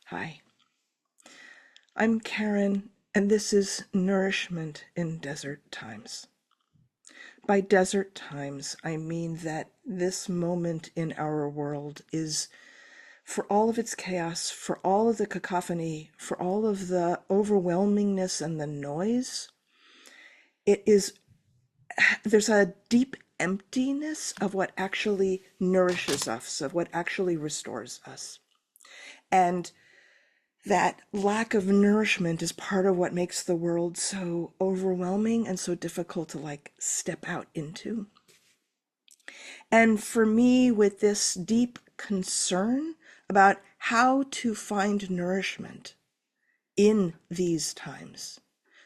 Hi, I'm Karen, and this is Nourishment in Desert Times. By desert times, I mean that this moment in our world is, for all of its chaos, for all of the cacophony, for all of the overwhelmingness and the noise, there's a deep emptiness of what actually nourishes us, of what actually restores us. And that lack of nourishment is part of what makes the world so overwhelming and so difficult to step out into. And for me, with this deep concern about how to find nourishment in these times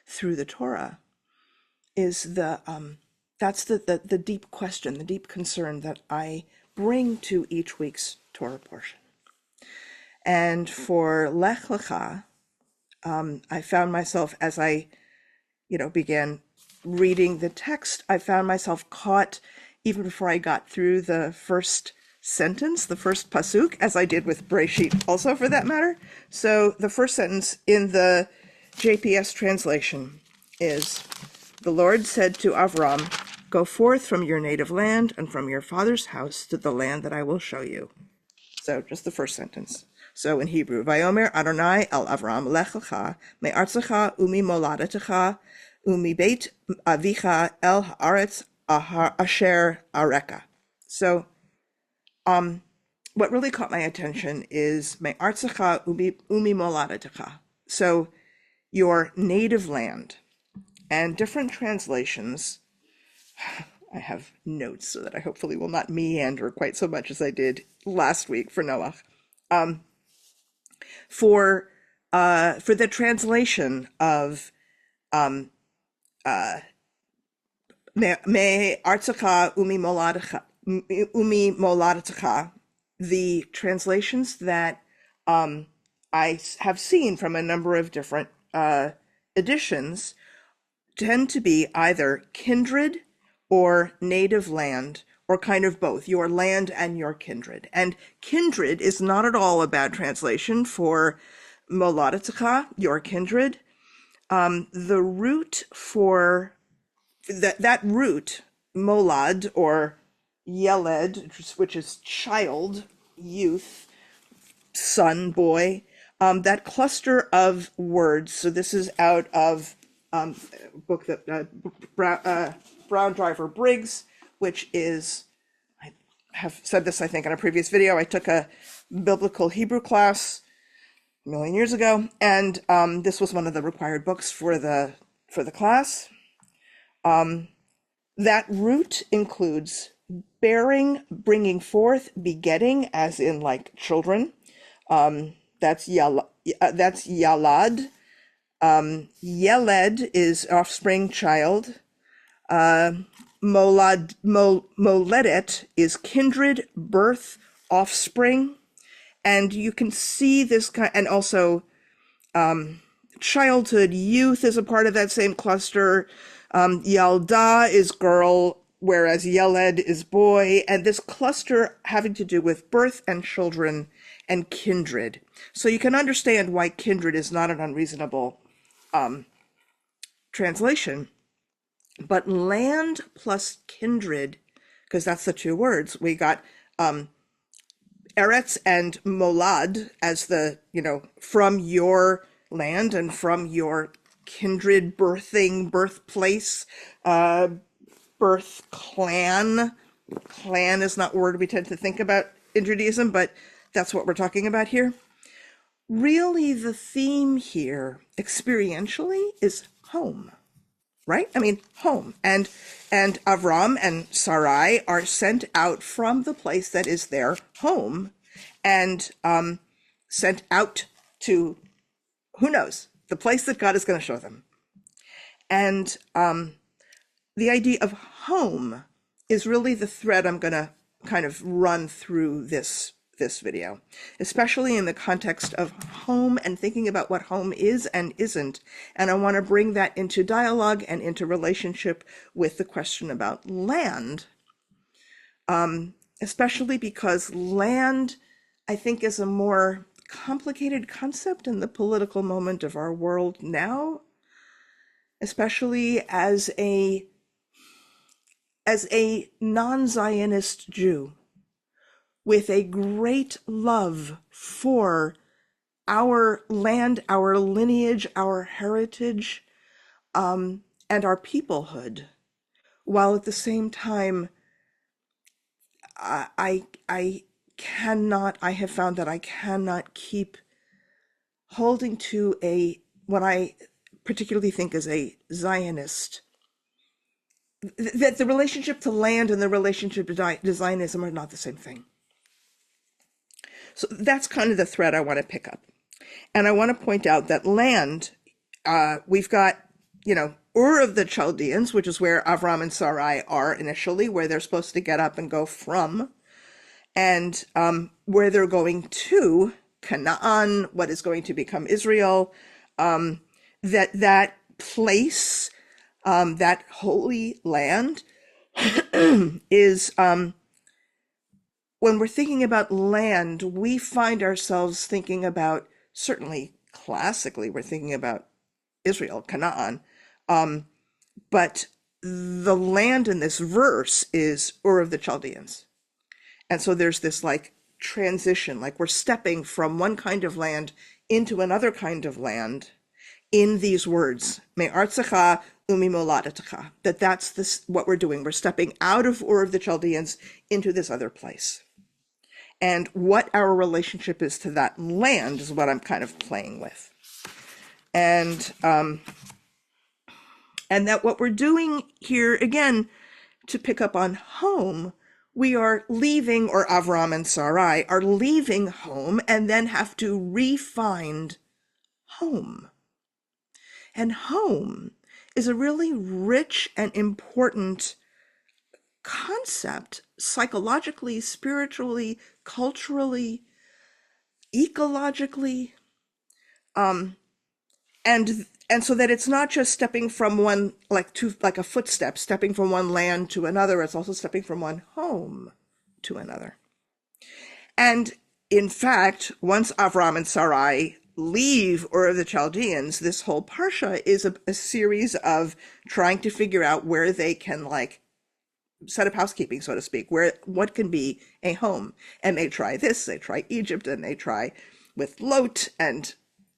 through the Torah is that's the deep question, the deep concern that I bring to each week's Torah portion. And for Lech Lecha, I found myself, as I, began reading the text, I found myself caught even before I got through the first sentence, the first pasuk, as I did with Breshit also for that matter. So the first sentence in the JPS translation is, "The Lord said to Avram, go forth from your native land and from your father's house to the land that I will show you." So just the first sentence. So in Hebrew, Vayomer Adonai el Avram lech lecha me'artzecha umi moladetecha umi beit avicha el haaretz asher areka. So what really caught my attention is me'artzecha umi moladetecha. So your native land. And different translations, I have notes so that I hopefully will not meander quite so much as I did last week for Noah. For the translation of me artzecha umi moladecha, the translations that I have seen from a number of different editions tend to be either kindred or native land, or kind of both, your land and your kindred. And kindred is not at all a bad translation for moladetecha, your kindred. The root for that root, molad or yeled, which is child, youth, son, boy, that cluster of words. So this is out of a book that Brown Driver Briggs, which is, I have said this I think in a previous video, I took a biblical Hebrew class a million years ago, and this was one of the required books for the class. That root includes bearing, bringing forth, begetting, as in like children. That's yalad. Yeled is offspring, child. Moledet is kindred, birth, offspring. And you can see this kind, and also childhood, youth is a part of that same cluster. Yalda is girl, whereas Yeled is boy, and this cluster having to do with birth and children and kindred. So you can understand why kindred is not an unreasonable translation. But land plus kindred, because that's the two words, we got Eretz and Molad as the, from your land and from your kindred, birthplace, birth clan. Clan is not a word we tend to think about in Judaism, but that's what we're talking about here. Really, the theme here, experientially, is home. Right? I mean, home. And Avram and Sarai are sent out from the place that is their home and sent out to, who knows, the place that God is going to show them. And the idea of home is really the thread I'm going to kind of run through this video, especially in the context of home and thinking about what home is and isn't. And I want to bring that into dialogue and into relationship with the question about land, especially because land, I think, is a more complicated concept in the political moment of our world now, especially as a non-Zionist Jew with a great love for our land, our lineage, our heritage, and our peoplehood, while at the same time, I have found that I cannot keep holding to what I particularly think is a Zionist, that the relationship to land and the relationship to Zionism are not the same thing. So that's kind of the thread I want to pick up. And I want to point out that land, we've got, Ur of the Chaldeans, which is where Avram and Sarai are initially, where they're supposed to get up and go from, and where they're going to, Canaan, what is going to become Israel, that place, that holy land is, when we're thinking about land, we find ourselves thinking about, certainly classically, we're thinking about Israel, Canaan, but the land in this verse is Ur of the Chaldeans. And so there's this like transition, like we're stepping from one kind of land into another kind of land in these words, Me'artzecha umimoladetecha, that's this, what we're doing. We're stepping out of Ur of the Chaldeans into this other place. And what our relationship is to that land is what I'm kind of playing with. And that what we're doing here, again, to pick up on home, we are leaving, or Avram and Sarai are leaving home and then have to re-find home. And home is a really rich and important concept, psychologically, spiritually, culturally, ecologically, and so that it's not just stepping from one, like a footstep, stepping from one land to another, it's also stepping from one home to another. And in fact, once Avram and Sarai leave Ur of the Chaldeans, this whole Parsha is a series of trying to figure out where they can set up housekeeping, so to speak, what can be a home. And they try this, they try Egypt, and they try with Lot, and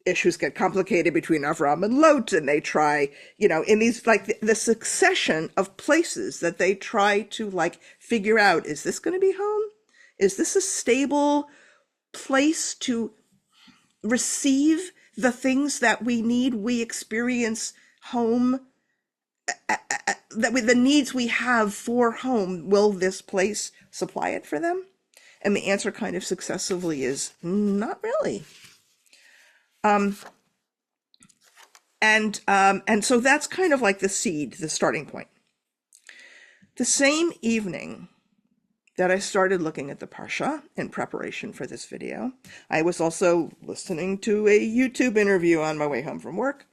issues get complicated between Avram and Lot, and they try, in these, the succession of places that they try to figure out, is this going to be home? Is this a stable place to receive the things that we need? We experience home, the needs we have for home. Will this place supply it for them? And the answer kind of successively is not really. And so that's kind of like the seed, the starting point. The same evening that I started looking at the Parsha in preparation for this video, I was also listening to a YouTube interview on my way home from work.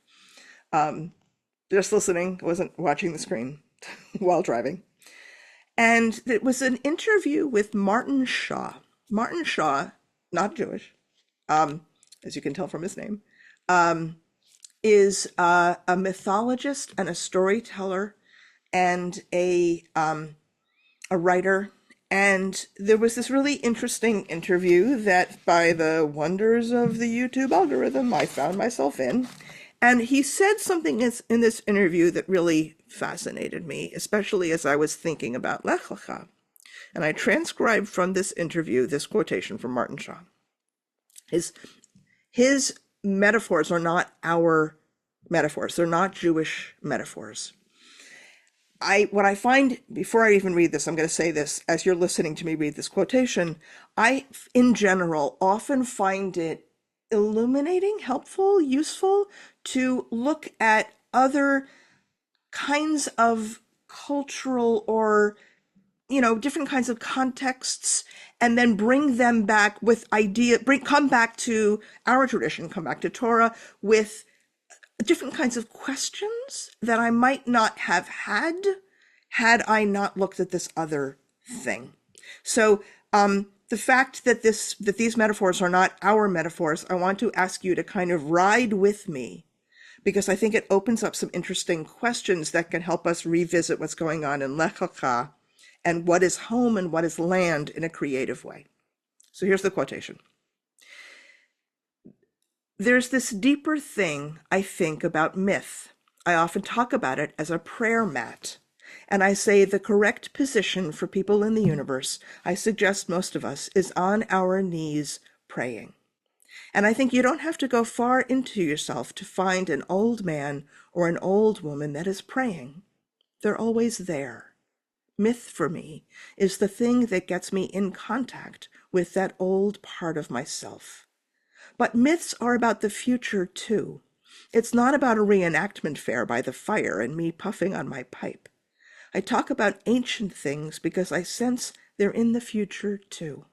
Just listening, wasn't watching the screen while driving. And it was an interview with Martin Shaw. Martin Shaw, not Jewish, as you can tell from his name, is a mythologist and a storyteller and a writer. And there was this really interesting interview that, by the wonders of the YouTube algorithm, I found myself in. And he said something in this interview that really fascinated me, especially as I was thinking about Lecha. And I transcribed from this interview this quotation from Martin Shaw. His metaphors are not our metaphors. They're not Jewish metaphors. What I find, before I even read this, I'm going to say this as you're listening to me read this quotation, I, in general, often find it illuminating, helpful, useful to look at other kinds of cultural or, different kinds of contexts, and then bring them back with come back to our tradition, come back to Torah with different kinds of questions that I might not have had I not looked at this other thing. So the fact that these metaphors are not our metaphors, I want to ask you to kind of ride with me, because I think it opens up some interesting questions that can help us revisit what's going on in Lecha and what is home and what is land in a creative way. So here's the quotation. There's this deeper thing, I think, about myth. I often talk about it as a prayer mat. And I say the correct position for people in the universe, I suggest most of us, is on our knees praying. And I think you don't have to go far into yourself to find an old man or an old woman that is praying. They're always there. Myth for me is the thing that gets me in contact with that old part of myself. But myths are about the future too. It's not about a reenactment fair by the fire and me puffing on my pipe. I talk about ancient things because I sense they're in the future too.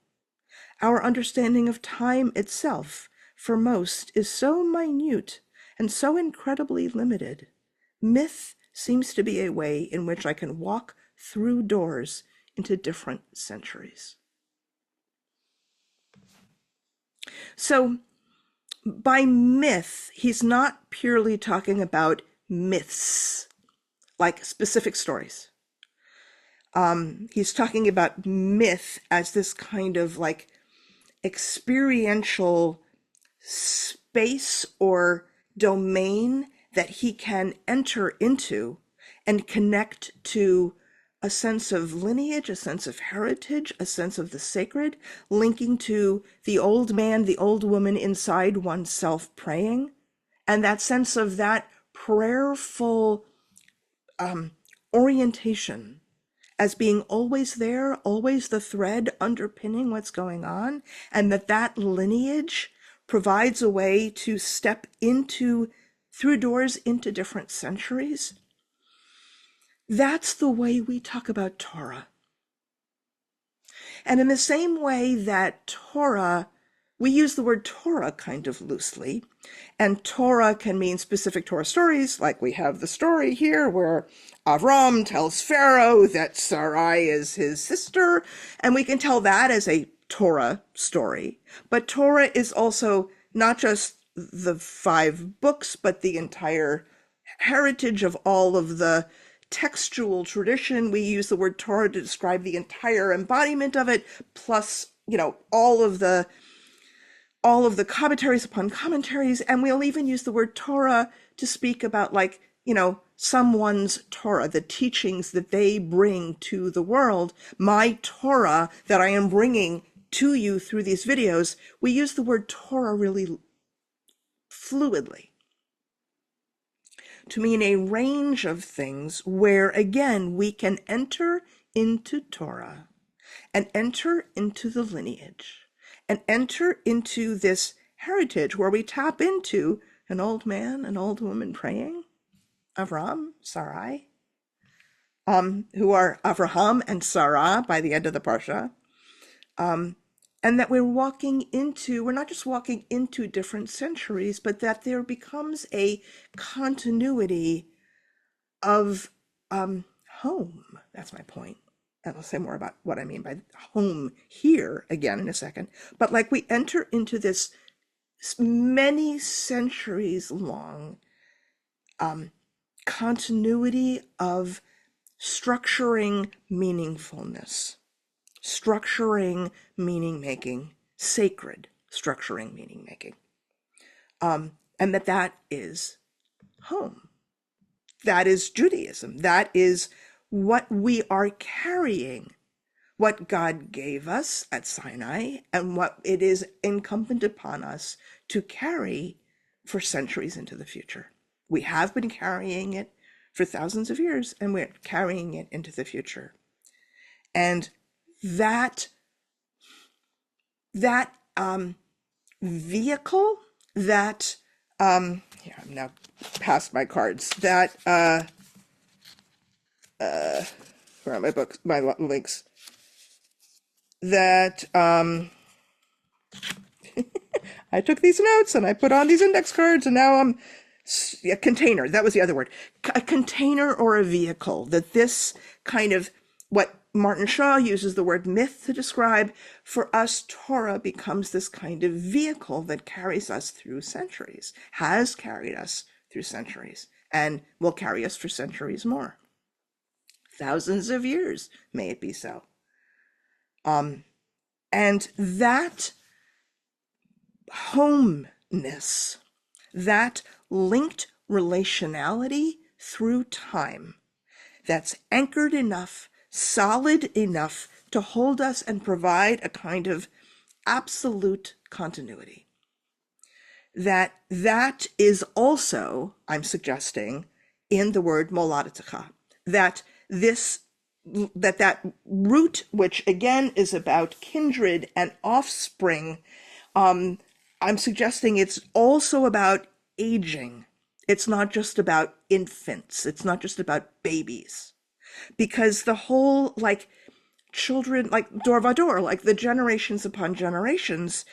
Our understanding of time itself, for most, is so minute and so incredibly limited. Myth seems to be a way in which I can walk through doors into different centuries. So, by myth, he's not purely talking about myths, like specific stories. He's talking about myth as this kind of like experiential space or domain that he can enter into and connect to a sense of lineage, a sense of heritage, a sense of the sacred, linking to the old man, the old woman inside oneself praying, and that sense of that prayerful orientation as being always there, always the thread underpinning what's going on, and that lineage provides a way to step into, through doors into different centuries. That's the way we talk about Torah. And in the same way that Torah, we use the word Torah kind of loosely, and Torah can mean specific Torah stories, like we have the story here where Avram tells Pharaoh that Sarai is his sister, and we can tell that as a Torah story. But Torah is also not just the 5 books, but the entire heritage of all of the textual tradition. We use the word Torah to describe the entire embodiment of it, plus, all of the commentaries upon commentaries, and we'll even use the word Torah to speak about someone's Torah, the teachings that they bring to the world. My Torah that I am bringing to you through these videos, we use the word Torah really fluidly to mean a range of things where, again, we can enter into Torah and enter into the lineage and enter into this heritage where we tap into an old man, an old woman praying, Avram, Sarai, who are Avraham and Sarah by the end of the Parsha, and that we're not just walking into different centuries, but that there becomes a continuity of home. That's my point. And I'll say more about what I mean by home here again in a second. But like we enter into this many centuries long continuity of structuring meaningfulness, structuring meaning making, sacred structuring meaning making, and that is home. That is Judaism. That is what we are carrying, what God gave us at Sinai, and what it is incumbent upon us to carry for centuries into the future. We have been carrying it for thousands of years, and we're carrying it into the future. And that vehicle, here, I'm now past my cards, where are my books, my links, that I took these notes and I put on these index cards, and now a container, that was the other word, a container or a vehicle, that this kind of what Martin Shaw uses the word myth to describe. For us, Torah becomes this kind of vehicle that carries us through centuries, has carried us through centuries, and will carry us for centuries more. Thousands of years, may it be so. And that homeness, that linked relationality through time, that's anchored enough, solid enough to hold us and provide a kind of absolute continuity. That is also, I'm suggesting, in the word moladetecha, that root, which again is about kindred and offspring, I'm suggesting it's also about aging. It's not just about infants. It's not just about babies. Because the whole, like, children, like dor vador, like the generations upon generations,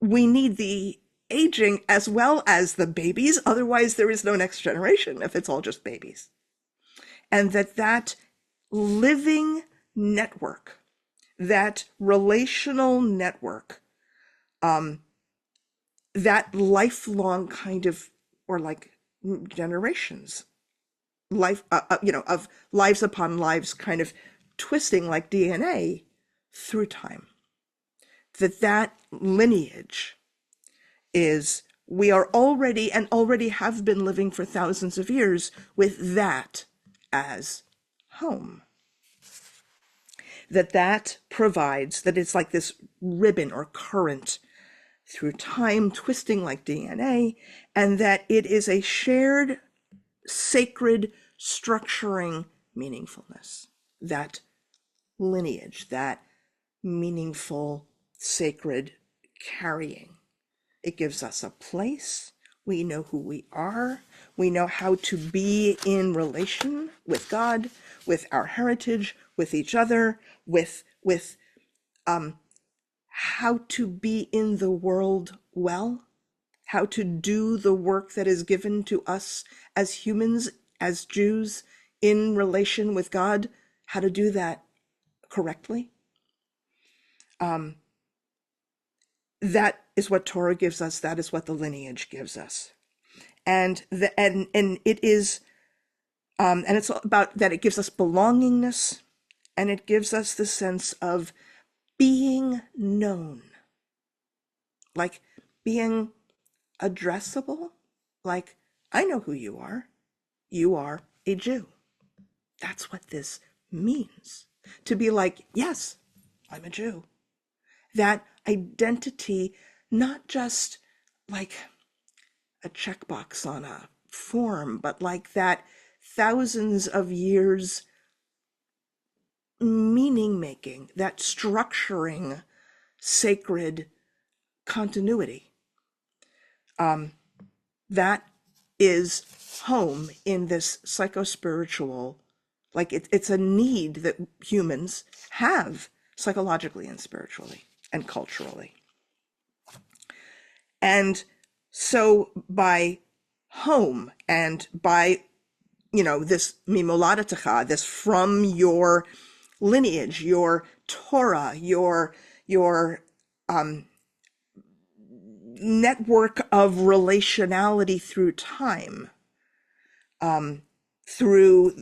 we need the aging as well as the babies. Otherwise, there is no next generation if it's all just babies. And that living network, that relational network, that lifelong kind of, or like generations, life, of lives upon lives kind of twisting like DNA through time. That lineage is, we are already and already have been living for thousands of years with that as home. That provides, that it's like this ribbon or current through time, twisting like DNA, and that it is a shared, sacred, structuring meaningfulness. That lineage, that meaningful, sacred carrying. It gives us a place. We know who we are. We know how to be in relation with God, with our heritage, with each other, with how to be in the world well, how to do the work that is given to us as humans, as Jews, in relation with God, how to do that correctly. That is what Torah gives us. That is what the lineage gives us. And it is, and it's about that it gives us belongingness, and it gives us the sense of being known, like being addressable, like, I know who you are. You are a Jew. That's what this means. To be like, yes, I'm a Jew. That identity, not just like a checkbox on a form, but like that thousands of years meaning making, that structuring sacred continuity. That is home in this psychospiritual, like it's a need that humans have psychologically and spiritually and culturally. And so by home and by, this mimoladetecha, this from your lineage, your Torah, your network of relationality through time, through,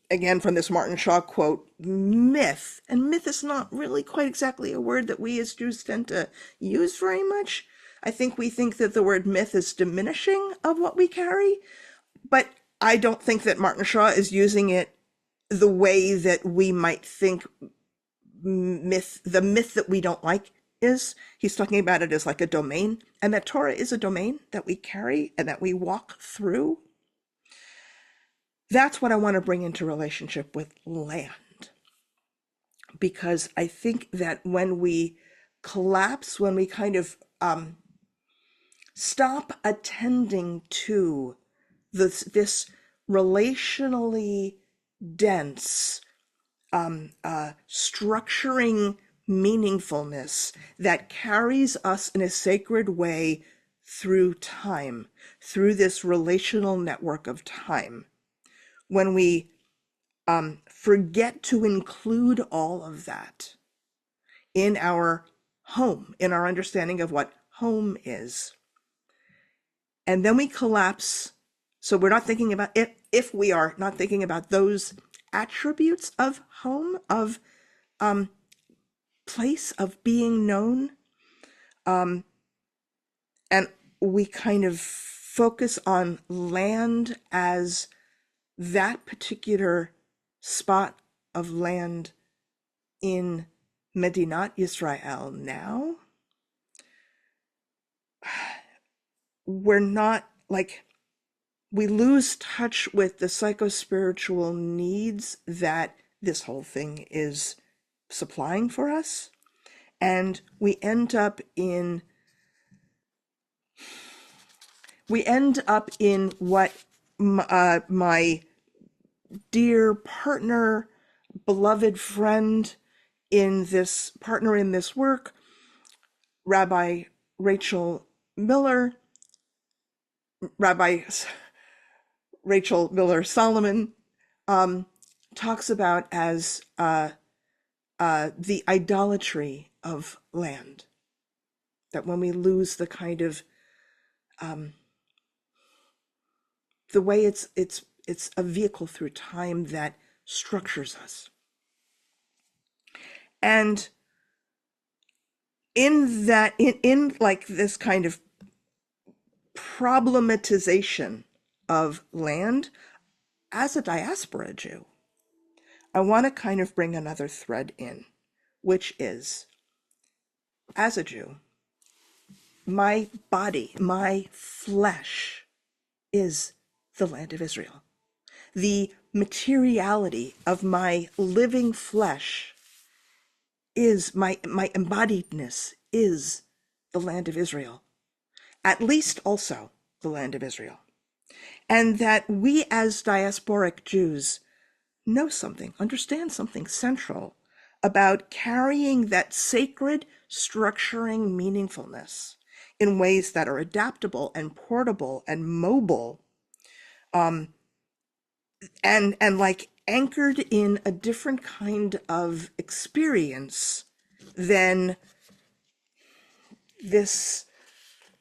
again, from this Martin Shaw quote, myth. And myth is not really quite exactly a word that we as Jews tend to use very much. I think we think that the word myth is diminishing of what we carry, but I don't think that Martin Shaw is using it the way that we might think myth, the myth that we don't like is. He's talking about it as like a domain, and that Torah is a domain that we carry and that we walk through. That's what I want to bring into relationship with land. Because I think that when we collapse, when we kind of stop attending to this relationally dense, structuring meaningfulness that carries us in a sacred way through time, through this relational network of time. When we forget to include all of that in our home, in our understanding of what home is. And then we collapse. So we're not thinking about it. If we are not thinking about those attributes of home, of place, of being known, and we kind of focus on land as that particular spot of land in Medinat Yisrael now, we're not like, we lose touch with the psychospiritual needs that this whole thing is supplying for us. And we end up in what my dear partner, beloved friend in this work, Rabbi Rachel Miller Solomon, talks about as the idolatry of land. That when we lose the kind of the way it's a vehicle through time that structures us. And in that, in like this kind of problematization of land, as a diaspora Jew, I want to kind of bring another thread in, which is, as a Jew, my body, my flesh is the land of Israel. The materiality of my living flesh is my embodiedness is the land of Israel, at least also the land of Israel. And that we as diasporic Jews know something, understand something central about carrying that sacred structuring meaningfulness in ways that are adaptable and portable and mobile, and like anchored in a different kind of experience than this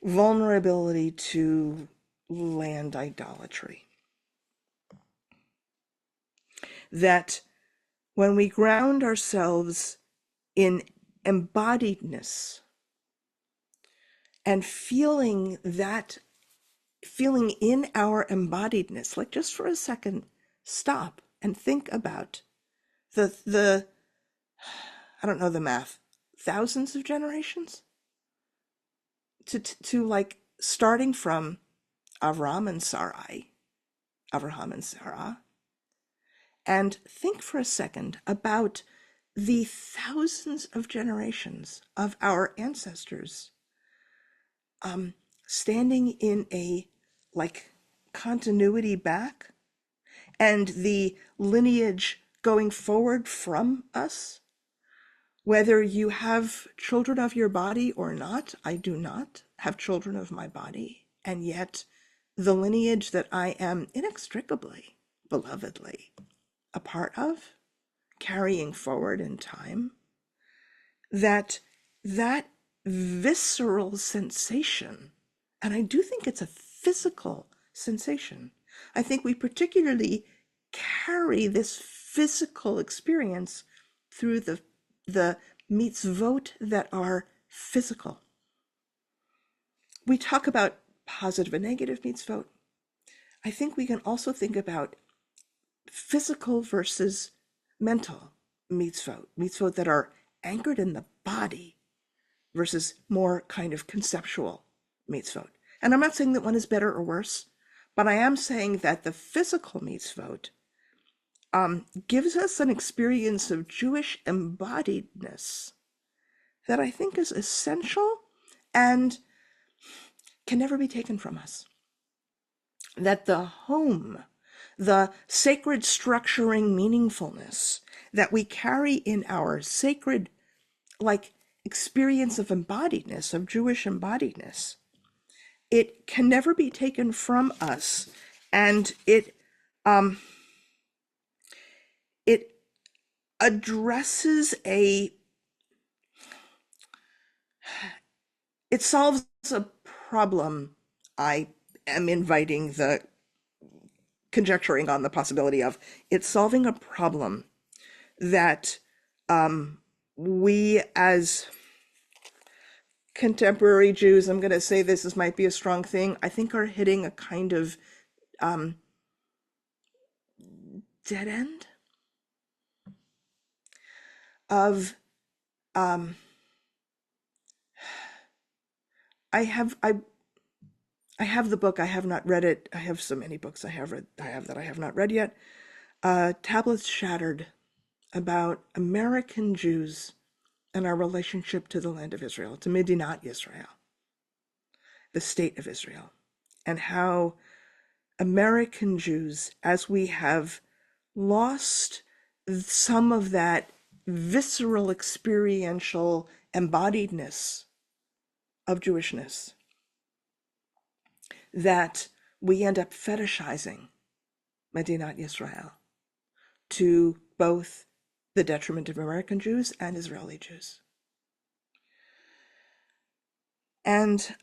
vulnerability to land idolatry. That when we ground ourselves in embodiedness and feeling in our embodiedness, like just for a second, stop and think about the I don't know the math, thousands of generations to like starting from Avraham and Sarah, and think for a second about the thousands of generations of our ancestors standing in a like continuity back, and the lineage going forward from us. Whether you have children of your body or not, I do not have children of my body, and yet the lineage that I am inextricably, belovedly a part of, carrying forward in time, that visceral sensation, and I do think it's a physical sensation. I think we particularly carry this physical experience through the mitzvot that are physical. We talk about positive and negative mitzvot. I think we can also think about physical versus mental mitzvot that are anchored in the body versus more kind of conceptual mitzvot. And I'm not saying that one is better or worse, but I am saying that the physical mitzvot gives us an experience of Jewish embodiedness that I think is essential and can never be taken from us. That the home, the sacred structuring meaningfulness that we carry in our sacred like experience of embodiedness, of Jewish embodiedness, it can never be taken from us. And addresses it solves a problem. I am inviting the conjecturing on the possibility of it's solving a problem that we as contemporary Jews, I'm going to say this might be a strong thing, I think are hitting a kind of dead end of I have I have the book. I have not read it. I have so many books I have read. I have that I have not read yet. Tablets Shattered, about American Jews and our relationship to the land of Israel, to Medinat Israel, the state of Israel, and how American Jews, as we have lost some of that visceral, experiential embodiedness of Jewishness, that we end up fetishizing Medinat Israel to both the detriment of American Jews and Israeli Jews. And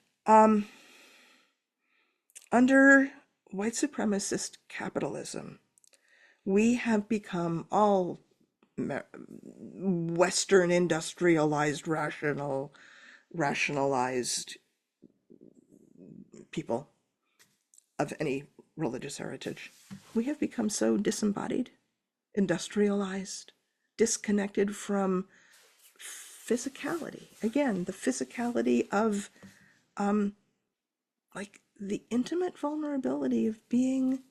under white supremacist capitalism, we have become all Western industrialized, rationalized people of any religious heritage. We have become so disembodied, industrialized, disconnected from physicality. Again, the physicality of like the intimate vulnerability of being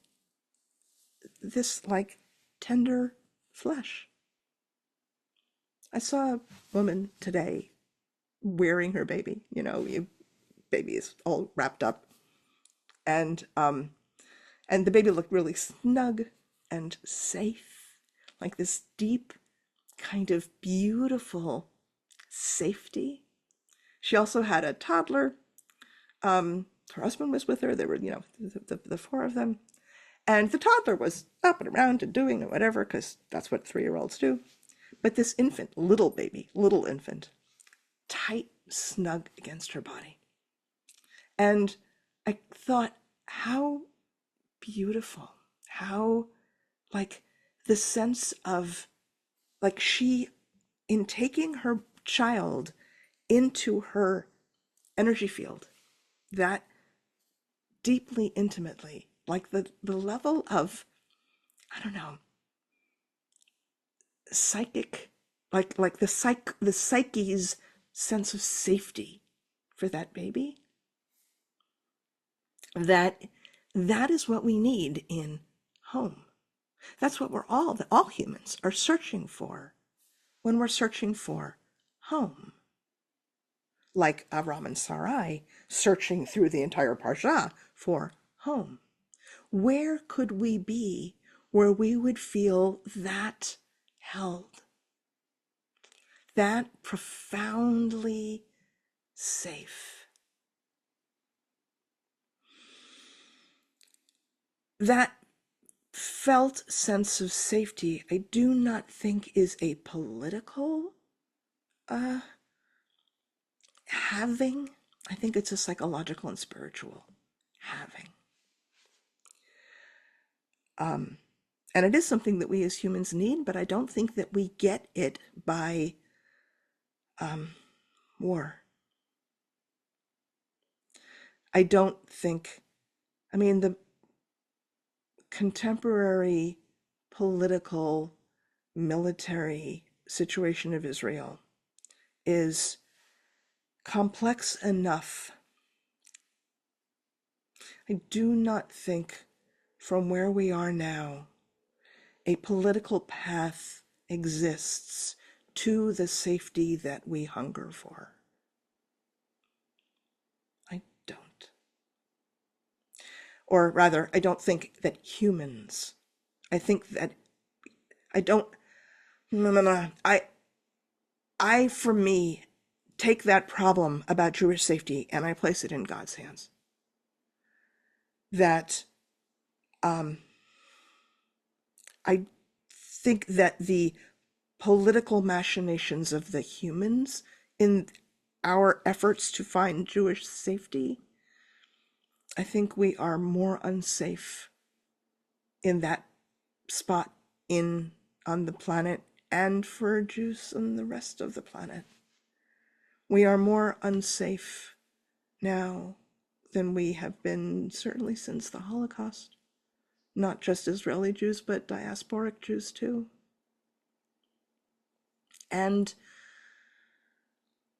this like tender flesh. I saw a woman today wearing her baby. Baby is all wrapped up, and the baby looked really snug and safe, like this deep kind of beautiful safety. She also had a toddler. Her husband was with her. There were, the four of them. And the toddler was up and around and doing whatever, because that's what 3-year-olds do. But this infant, little infant, tight, snug against her body. And I thought, how beautiful, how, like, the sense of, like, she, in taking her child into her energy field, that deeply, intimately, like the level of, I don't know, psychic, like the psyche's sense of safety for that baby, that is what we need in home. That's what all humans are searching for when we're searching for home. Like Avram and Sarai searching through the entire Parsha for home. Where could we be where we would feel that held, that profoundly safe? That felt sense of safety, I do not think is a political having. I think it's a psychological and spiritual having. And it is something that we as humans need, but I don't think that we get it by war. I don't think, the contemporary political, military situation of Israel is complex enough. I do not think from where we are now, a political path exists to the safety that we hunger for. I don't. Or rather, I don't think that humans, I think that I don't, no. I, for me, take that problem about Jewish safety and I place it in God's hands. That I think that the political machinations of the humans in our efforts to find Jewish safety, I think we are more unsafe in that spot on the planet and for Jews on the rest of the planet. We are more unsafe now than we have been certainly since the Holocaust. Not just Israeli Jews, but diasporic Jews too. And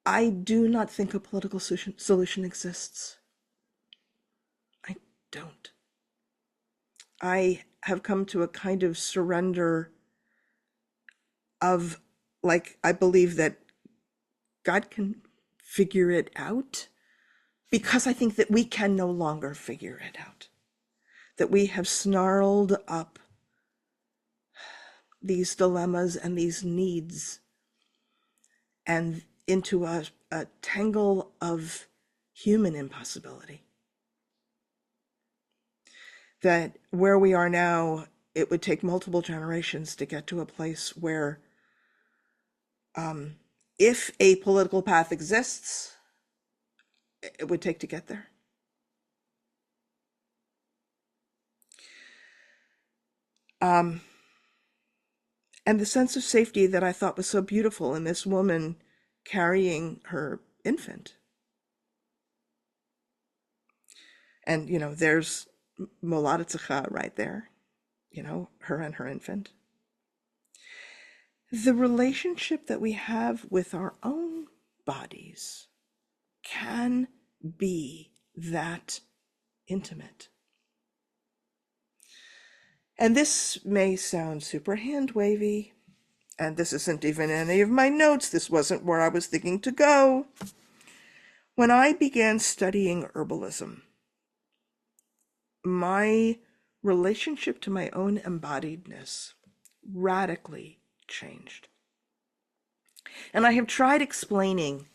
I do not think a political solution exists. I don't. I have come to a kind of surrender of, like, I believe that God can figure it out, because I think that we can no longer figure it out. That we have snarled up these dilemmas and these needs and into a tangle of human impossibility. That where we are now, it would take multiple generations to get to a place where if a political path exists, it would take to get there. And the sense of safety that I thought was so beautiful in this woman carrying her infant. And, there's Moladatzecha right there, her and her infant. The relationship that we have with our own bodies can be that intimate. And this may sound super hand-wavy, and this isn't even any of my notes. This wasn't where I was thinking to go. When I began studying herbalism, my relationship to my own embodiedness radically changed. And I have tried explaining,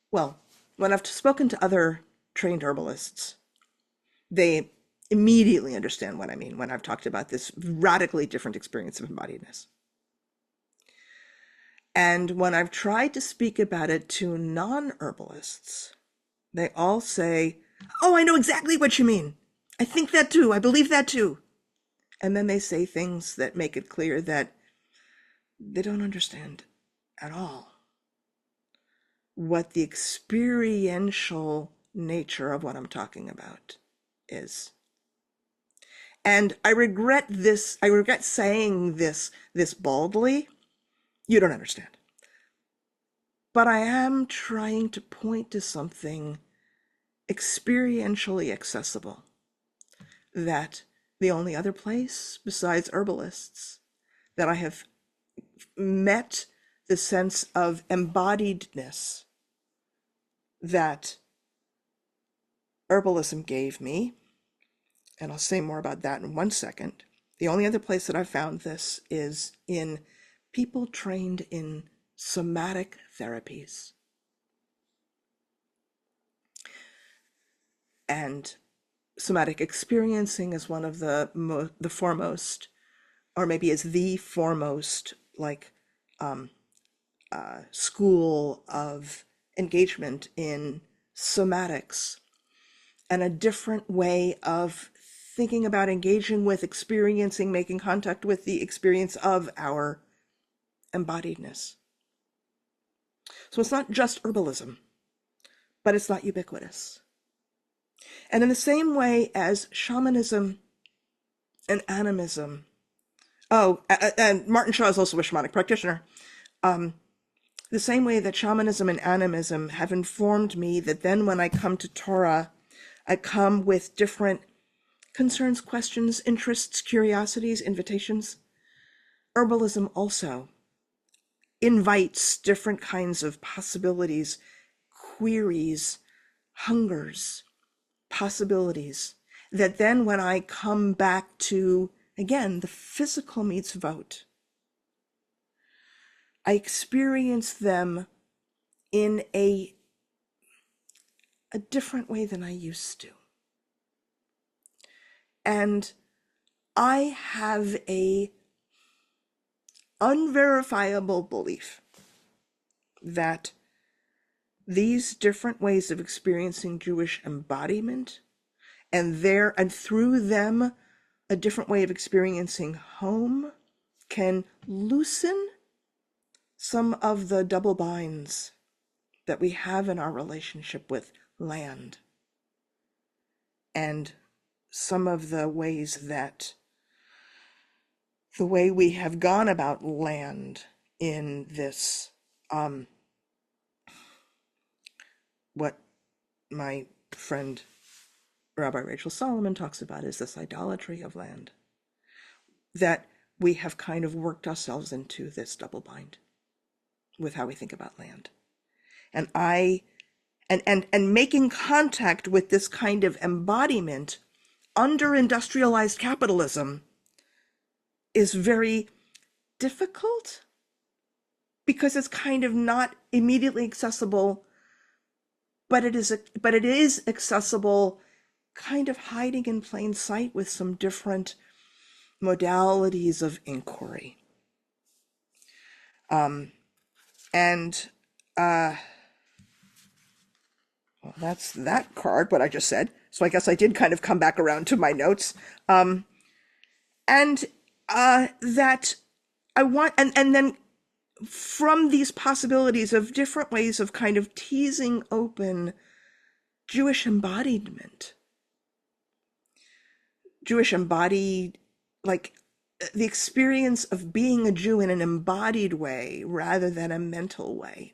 well, when I've spoken to other trained herbalists, they immediately understand what I mean when I've talked about this radically different experience of embodiedness. And when I've tried to speak about it to non-herbalists, they all say, "Oh, I know exactly what you mean. I think that too. I believe that too." And then they say things that make it clear that they don't understand at all what the experiential nature of what I'm talking about is. And I regret this. I regret saying this baldly. You don't understand. But I am trying to point to something experientially accessible, that the only other place besides herbalists that I have met the sense of embodiedness that herbalism gave me, and I'll say more about that in 1 second. The only other place that I've found this is in people trained in somatic therapies. And somatic experiencing is one of the foremost, or maybe is the foremost, school of engagement in somatics, and a different way of thinking about engaging with, experiencing, making contact with the experience of our embodiedness. So it's not just herbalism, but it's not ubiquitous. And in the same way as shamanism and animism, and Martin Shaw is also a shamanic practitioner, the same way that shamanism and animism have informed me that then when I come to Torah, I come with different concerns, questions, interests, curiosities, invitations. Herbalism also invites different kinds of possibilities, queries, hungers, possibilities, that then when I come back to, again, the physical meets vote, I experience them in a different way than I used to. And I have a unverifiable belief that these different ways of experiencing Jewish embodiment and through them a different way of experiencing home can loosen some of the double binds that we have in our relationship with land, and some of the ways that the way we have gone about land in this what my friend Rabbi Rachel Solomon talks about is this idolatry of land, that we have kind of worked ourselves into this double bind with how we think about land. And and making contact with this kind of embodiment under industrialized capitalism is very difficult because it's kind of not immediately accessible, but it is accessible, kind of hiding in plain sight with some different modalities of inquiry. Well, that's that card, what I just said. So I guess I did kind of come back around to my notes. That I want, and then from these possibilities of different ways of kind of teasing open Jewish embodiment, Jewish embodied, like the experience of being a Jew in an embodied way rather than a mental way,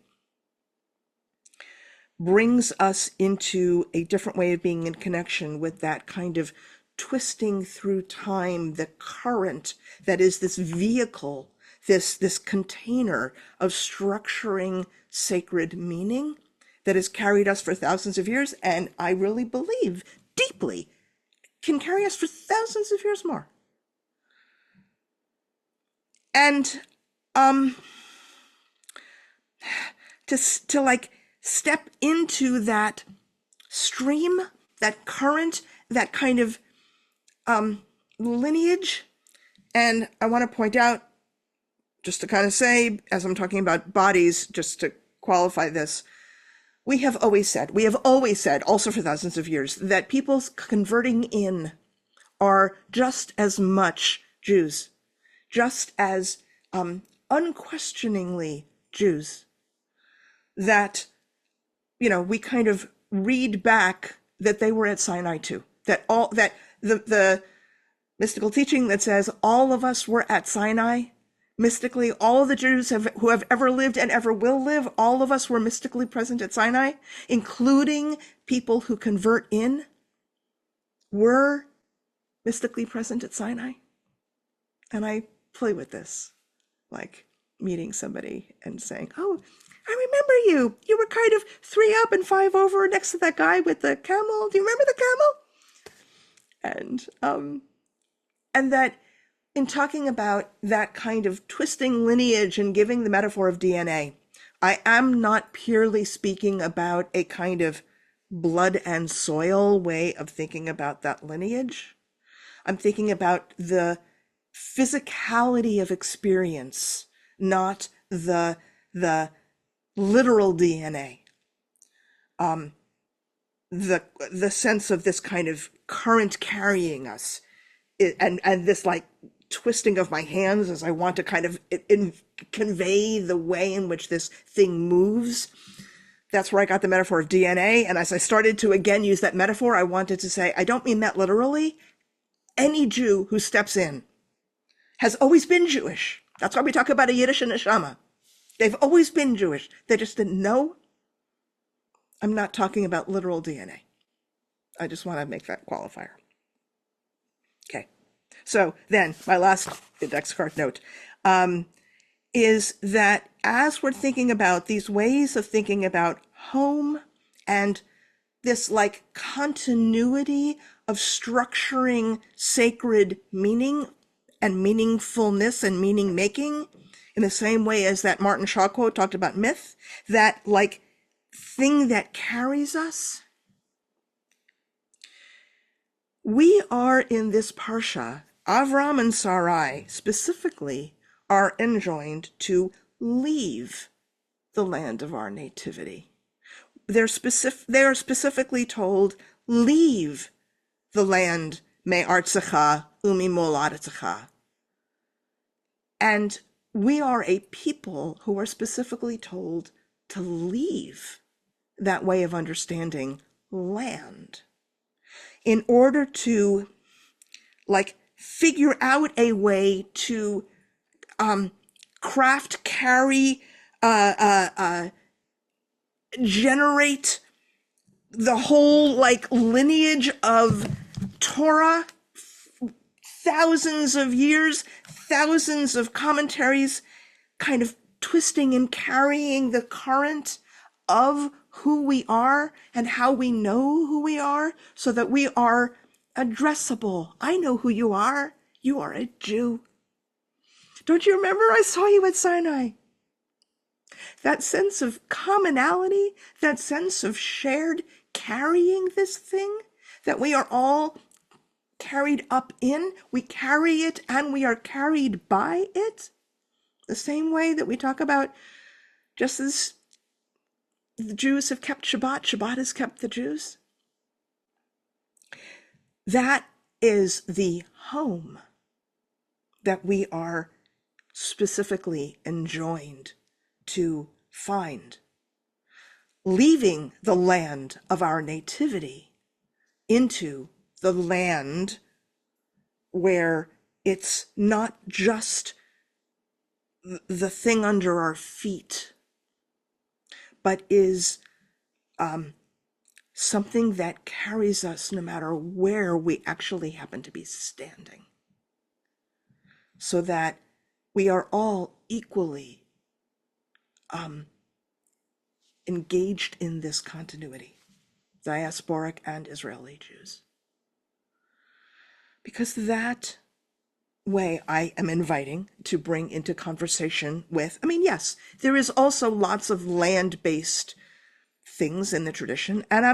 brings us into a different way of being in connection with that kind of twisting through time, the current that is this vehicle, this container of structuring sacred meaning that has carried us for thousands of years, and I really believe deeply can carry us for thousands of years more. And to like step into that stream, that current, that kind of lineage. And I want to point out, just to kind of say, as I'm talking about bodies, just to qualify this, we have always said, also for thousands of years, that people converting in are just as much Jews, just as unquestioningly Jews, that, you know, we kind of read back that they were at Sinai too, that the mystical teaching that says all of us were at Sinai, mystically, all of the Jews who have ever lived and ever will live, all of us were mystically present at Sinai, including people who convert in, were mystically present at Sinai. And I play with this, like meeting somebody and saying, oh, I remember you. You were kind of 3 up and 5 over next to that guy with the camel. Do you remember the camel? And that in talking about that kind of twisting lineage and giving the metaphor of DNA, I am not purely speaking about a kind of blood and soil way of thinking about that lineage. I'm thinking about the physicality of experience, not the literal DNA. The sense of this kind of current carrying us, and this like twisting of my hands as I want to kind of convey the way in which this thing moves. That's where I got the metaphor of DNA. And as I started to again use that metaphor, I wanted to say, I don't mean that literally. Any Jew who steps in has always been Jewish. That's why we talk about a Yiddish neshama. They've always been Jewish. They just didn't know. I'm not talking about literal DNA. I just want to make that qualifier. Okay. So then my last index card note is that as we're thinking about these ways of thinking about home and this like continuity of structuring sacred meaning and meaningfulness and meaning making, in the same way as that Martin Shaw quote talked about myth, that like thing that carries us. We are in this Parsha, Avram and Sarai specifically are enjoined to leave the land of our nativity. They are specifically told, leave the land me'artzecha u'mimoladetzecha. And we are a people who are specifically told to leave that way of understanding land in order to figure out a way to craft, carry, generate the whole lineage of Torah, thousands of years, thousands of commentaries, kind of twisting and carrying the current of who we are and how we know who we are, so that we are addressable. I know who you are. You are a Jew. Don't you remember? I saw you at Sinai. That sense of commonality, that sense of shared carrying this thing, that we are all carried up in, we carry it and we are carried by it. The same way that we talk about, just as the Jews have kept Shabbat, Shabbat has kept the Jews. That is the home that we are specifically enjoined to find. Leaving the land of our nativity into the land where it's not just the thing under our feet, but is something that carries us no matter where we actually happen to be standing, so that we are all equally engaged in this continuity, diasporic and Israeli Jews. Because that way I am inviting to bring into conversation with, yes, there is also lots of land-based things in the tradition, and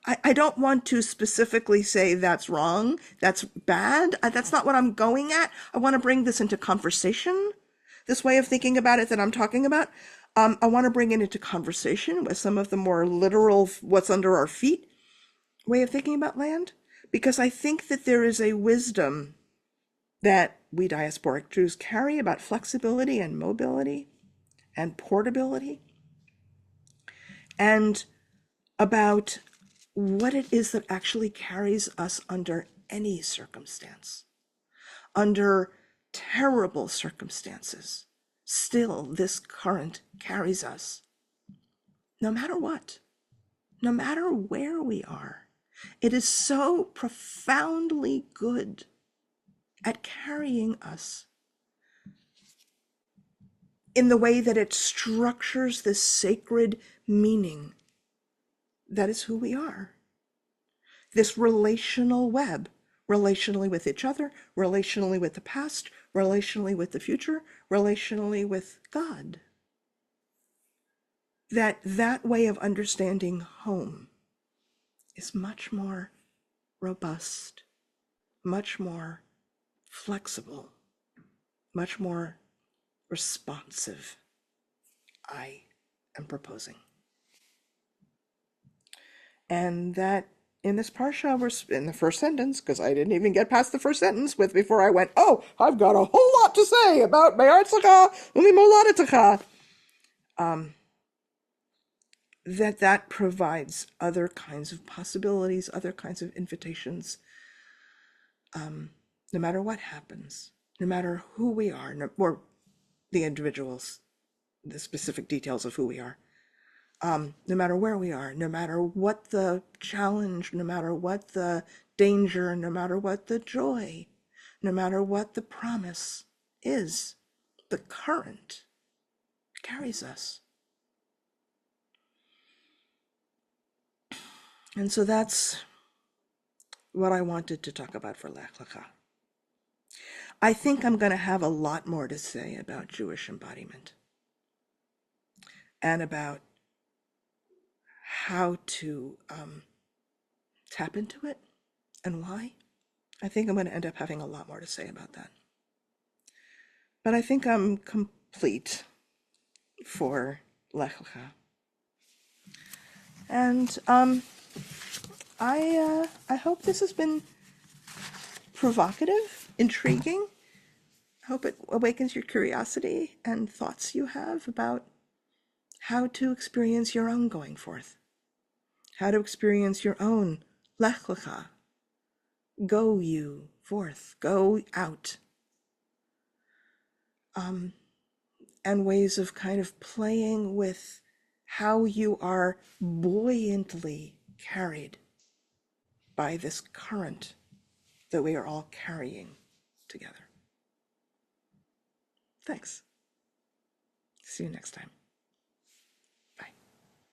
I don't want to specifically say that's wrong, that's bad, that's not what I'm going at. I want to bring this into conversation, this way of thinking about it that I'm talking about. I want to bring it into conversation with some of the more literal, what's under our feet way of thinking about land, because I think that there is a wisdom that we diasporic Jews carry about flexibility and mobility and portability, and about what it is that actually carries us under any circumstance. Under terrible circumstances, still this current carries us. No matter what, no matter where we are, it is so profoundly good at carrying us in the way that it structures this sacred meaning that is who we are. This relational web, relationally with each other, relationally with the past, relationally with the future, relationally with God. That way of understanding home is much more robust, much more flexible, much more responsive, I am proposing. And that in this Parsha, we're in the first sentence, because I didn't even get past the first sentence before I went, oh, I've got a whole lot to say about Me'artzecha u'mimoladetzecha. That provides other kinds of possibilities, other kinds of invitations, no matter what happens, no matter who we are, or the individuals, the specific details of who we are, no matter where we are, no matter what the challenge, no matter what the danger, no matter what the joy, no matter what the promise is, the current carries us. And so that's what I wanted to talk about for Lecha. I think I'm going to have a lot more to say about Jewish embodiment and about how to tap into it and why. I think I'm going to end up having a lot more to say about that. But I think I'm complete for Lecha. And I hope this has been provocative, intriguing. I hope it awakens your curiosity and thoughts you have about how to experience your own going forth, how to experience your own Lech Lecha. Go you forth, go out. And ways of kind of playing with how you are buoyantly carried by this current that we are all carrying together. Thanks. See you next time.